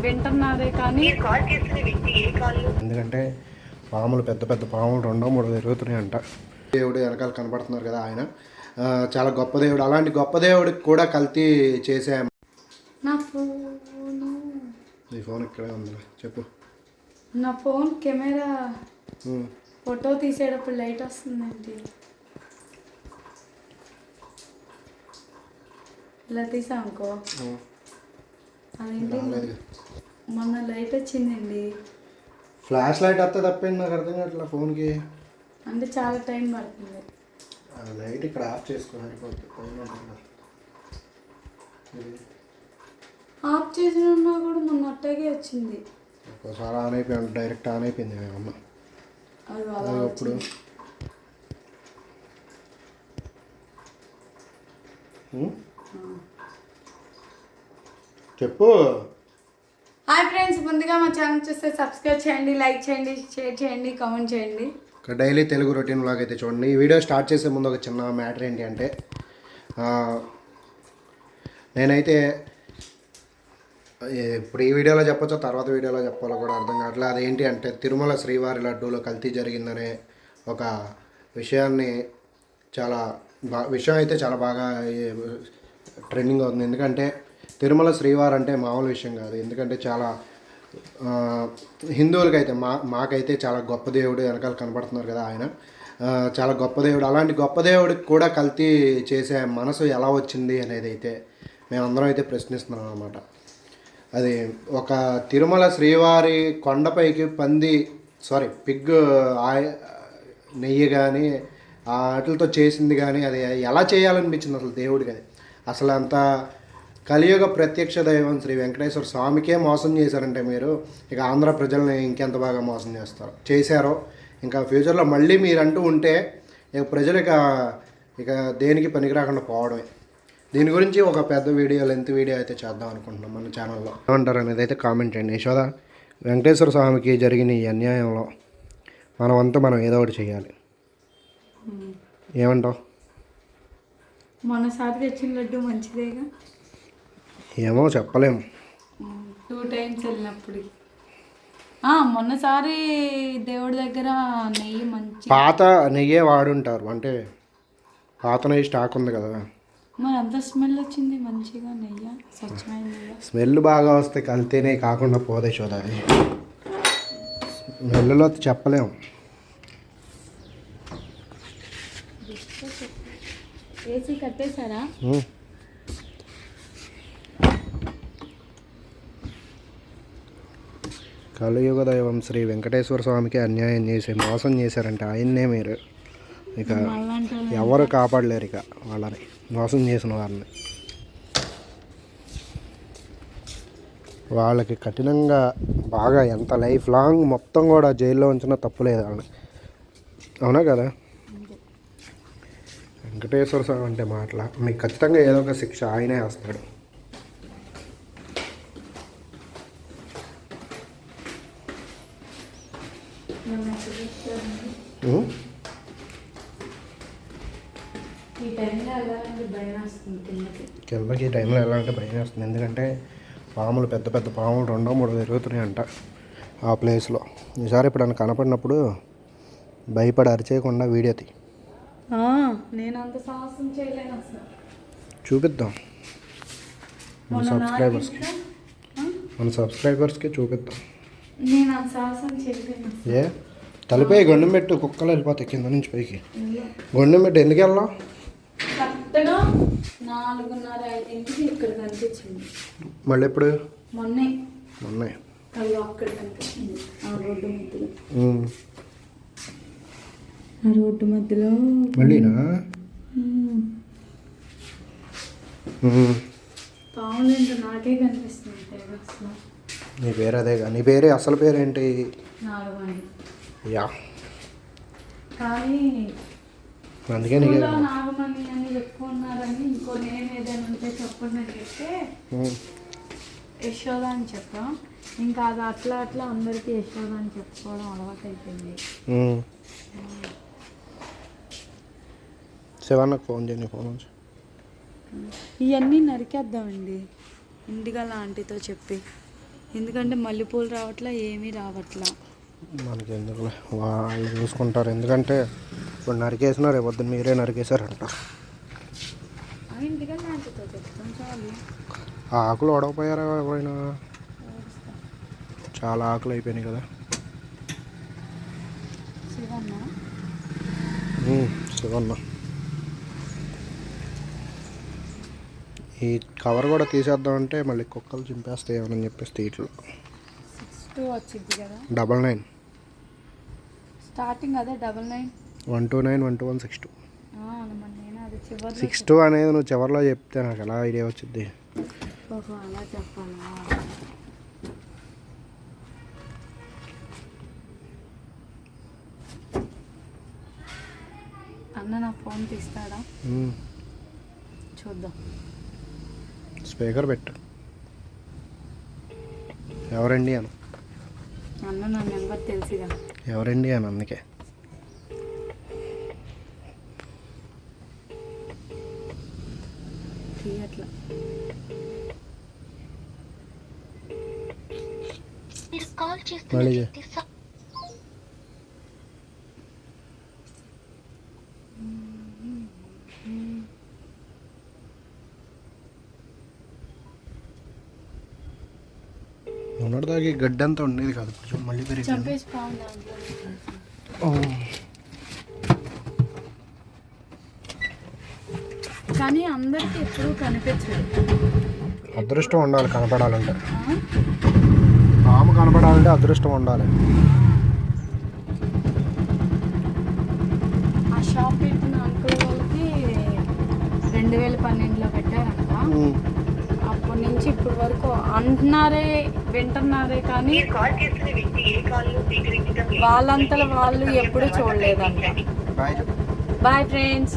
వింటున్నారే కానీ ఎందుకంటే పాములు పెద్ద పెద్ద పాములు 2-3 తిరుగుతున్నాయంట. దేవుడు వెనకాల కనబడుతున్నారు కదా, ఆయన చాలా గొప్ప దేవుడు. అలాంటి గొప్ప దేవుడికి కూడా కల్తీ చేసే నా ఫోను. నీ ఫోన్ ఇక్కడే ఉంది, చెప్పు. నా ఫోన్ కెమెరా ఫోటో తీసేటప్పుడు లైట్ వస్తుందండి. ఇలా తీసా అనుకో, అదేంటి మొన్న లైట్ వచ్చిందండి. ఫ్లాష్ లైట్ వస్తే తప్పేంది, నాకు అర్థం కావట్లా ఫోన్కి. అంటే చాలా టైం పడుతుంది. లైట్ ఇక్కడ ఆఫ్ చేసుకోవాలి. ఆఫ్ చేసినా కూడా మొన్న అట్టాగే వచ్చింది. ఒకసారి ఆన్ అయిపోయింది, డైరెక్ట్ ఆన్ అయిపోయింది అమ్మ. అది అప్పుడు చెప్పు. హాయ్ ఫ్రెండ్స్, ముందుగా మా ఛానల్ చూస్తే సబ్స్క్రైబ్ చేయండి, లైక్ చేయండి, షేర్ చేయండి, కామెంట్ చేయండి. డైలీ తెలుగు రొటీన్ వ్లాగ్ అయితే చూడండి. ఈ వీడియో స్టార్ట్ చేసే ముందు ఒక చిన్న మ్యాటర్ ఏంటి అంటే, నేనైతే ఇప్పుడు ఈ వీడియోలో చెప్పచ్చో తర్వాత వీడియోలో చెప్పాలో కూడా అర్థం కావట్లేదు. అదేంటి అంటే, తిరుమల శ్రీవారి లడ్డూలో కల్తీ జరిగిందనే ఒక విషయాన్ని విషయం అయితే చాలా బాగా ట్రెండింగ్ అవుతుంది. ఎందుకంటే తిరుమల శ్రీవారు అంటే మామూలు విషయం కాదు. ఎందుకంటే చాలా హిందువులకైతే మాకైతే చాలా గొప్ప దేవుడు వెనకాల కనబడుతున్నారు కదా, ఆయన చాలా గొప్ప దేవుడు. అలాంటి గొప్ప దేవుడికి కూడా కల్తీ చేసే మనసు ఎలా వచ్చింది అనేది అయితే మేమందరం అయితే ప్రశ్నిస్తున్నాం అన్నమాట. అది ఒక తిరుమల శ్రీవారి కొండపైకి పిగ్ నెయ్యి కానీ వాటితో చేసింది కానీ అది ఎలా చేయాలనిపించింది అసలు దేవుడికి? అది అసలు అంత కలియుగ ప్రత్యక్ష దైవం శ్రీ వెంకటేశ్వర స్వామికే మోసం చేశారంటే మీరు ఇక ఆంధ్ర ప్రజల్ని ఇంకెంత బాగా మోసం చేశారో ఇంకా ఫ్యూచర్లో మళ్ళీ మీరు అంటూ ఉంటే ఇక ప్రజలు ఇక దేనికి పనికిరాకుండా పోవడమే. దీని గురించి ఒక పెద్ద వీడియో, లెంత్ వీడియో అయితే చేద్దాం అనుకుంటున్నాం మన ఛానల్లో. ఏమంటారు అనేది అయితే కామెంట్ చేయండి. యశోద, వెంకటేశ్వర స్వామికి జరిగిన ఈ అన్యాయంలో మనం ఏదో ఒకటి చేయాలి. ఏమంటావు? మొన్నసారి తెచ్చిన లడ్డు మంచిదేగా? ఏమో చెప్పలేము. 2 times వెళ్ళినప్పుడు మొన్నసారి దేవుడి దగ్గర నెయ్యి పాత నెయ్యే వాడుంటారు. అంటే పాత నెయ్యి స్టాక్ ఉంది కదా, మరి అంత స్మెల్ వచ్చింది మంచిగా. నెయ్యి స్వచ్ఛమైన నెయ్యి స్మెల్ బాగా వస్తే కల్తీనే కాకుండా పోదే చూడాలి. స్మెల్లో చెప్పలేము. ఏసీ కట్టేశారా? కలియుగ దైవం శ్రీ వెంకటేశ్వర స్వామికి అన్యాయం చేసి మోసం చేశారంటే ఆయన్నే మీరు ఇక ఎవరు కాపాడలేరు. ఇక వాళ్ళని మోసం చేసిన వారిని వాళ్ళకి కఠినంగా బాగా ఎంత లైఫ్ లాంగ్ మొత్తం కూడా జైల్లో ఉంచినా తప్పులేదు వాళ్ళని. అవునా కదా? వెంకటేశ్వర స్వామి అంటే మాటల మీకు ఖచ్చితంగా ఏదో ఒక శిక్ష ఆయనే వేస్తాడు. కిందకి ఈ టైంలో వెళ్ళాలంటే భయం వేస్తుంది. ఎందుకంటే పాములు పెద్ద పెద్ద పాములు 2-3 తిరుగుతున్నాయంట ఆ ప్లేస్లో. ఈసారి ఎప్పుడైనా కనపడినప్పుడు భయపడి అరిచేయకుండా వీడియో తీ. నేను అంత సాహసం చేయలేను అసలు. చూపిద్దాం మన సబ్స్క్రైబర్స్కి చూపిద్దాం. నేను అంత సాహసం చేయలేను. ఏ తలిపై గొండం పెట్టు, కుక్కలు వెళ్ళిపోతాయి కింద నుంచి పైకి. గొండం పెట్టు. ఎందుకు వెళ్ళాం? కరెక్ట్గా 4:30-5 ఇక్కడ కనిపించింది. మళ్ళీ ఎప్పుడు? మొన్నే అక్కడ కనిపించింది. ఆ రోడ్డు మధ్యలో మళ్ళీనా? పాములు ఏంటో నాకే కనిపిస్తుంది అసలు. నీ పేరు అదేగా? నీ పేరు అసలు పేరేంటి? నాగమణి. యా, కానీ అందుకే నాగమణి అని చెప్పుకున్నారని ఇంకో నేమ్ ఏదైనా ఉంటే చెప్పండి అని చెప్తే యశోద అని చెప్పా. ఇంకా అది అట్లా అందరికీ యశోద అని చెప్పుకోవడం అలవాటు అయిపోయింది. శివన్నకు ఫోన్ చేయండి. ఫోన్ నుంచి ఇవన్నీ నరికేద్దామండి ఇండిగా ఆంటీతో చెప్పి. ఎందుకంటే మల్లెపూలు రావట్లా, ఏమీ రావట్లా. మనకి ఎందుకు వాళ్ళు చూసుకుంటారు. ఎందుకంటే ఇప్పుడు నరికేసినా రేపు పొద్దున్న మీరే నరికేశారంట. ఇంటికల్ లాంటితో చెప్తాం చాలు. ఆ ఆకులు ఓడకపోయారా ఎవరైనా? చాలా ఆకులు అయిపోయినాయి కదా. శివన్న ఈ కవర్ కూడా తీసేద్దామంటే మళ్ళీ కుక్కలు చింపేస్తాయేమని చెప్పేసి ఇట్లా 62 వచ్చింది కదా. 99 స్టార్టింగ్ అదే 99 129 121 62. నేను అది చివరి 62 అనేది నువ్వు చివరిలో చెప్తే నాకు ఎలా ఐడియా వచ్చింది. అలా చెప్పాలా? అన్న నా ఫోన్ తీస్తాడా? చూద్దాం. స్పీకర్ పెట్టు. ఎవరండి అను. అన్న నా నెంబర్ తెలిసిగా. ఎవరండి అని అందుకే. తీయట్లా. మళ్ళీ ఉన్నదాకి గడ్డి అంతా ఉండేది కాదు, కొంచెం మళ్ళీ పెరిగి. చంపేసి బాగుంది. కానీ అందరికి ఎప్పుడూ కనిపించదు. అదృష్టం ఉండాలి కనపడాలంటే. పాము కనపడాలంటే అదృష్టం ఉండాలి. ఆ షాప్ పెట్టిన అంకుల్ వాళ్ళకి 2012లో పెట్టారంట. అప్పటి నుంచి ఇప్పటి వరకు అంటున్నారే, వింటున్నారే, కానీ వాళ్ళంతలో వాళ్ళు ఎప్పుడూ చూడలేదంట. Bye friends.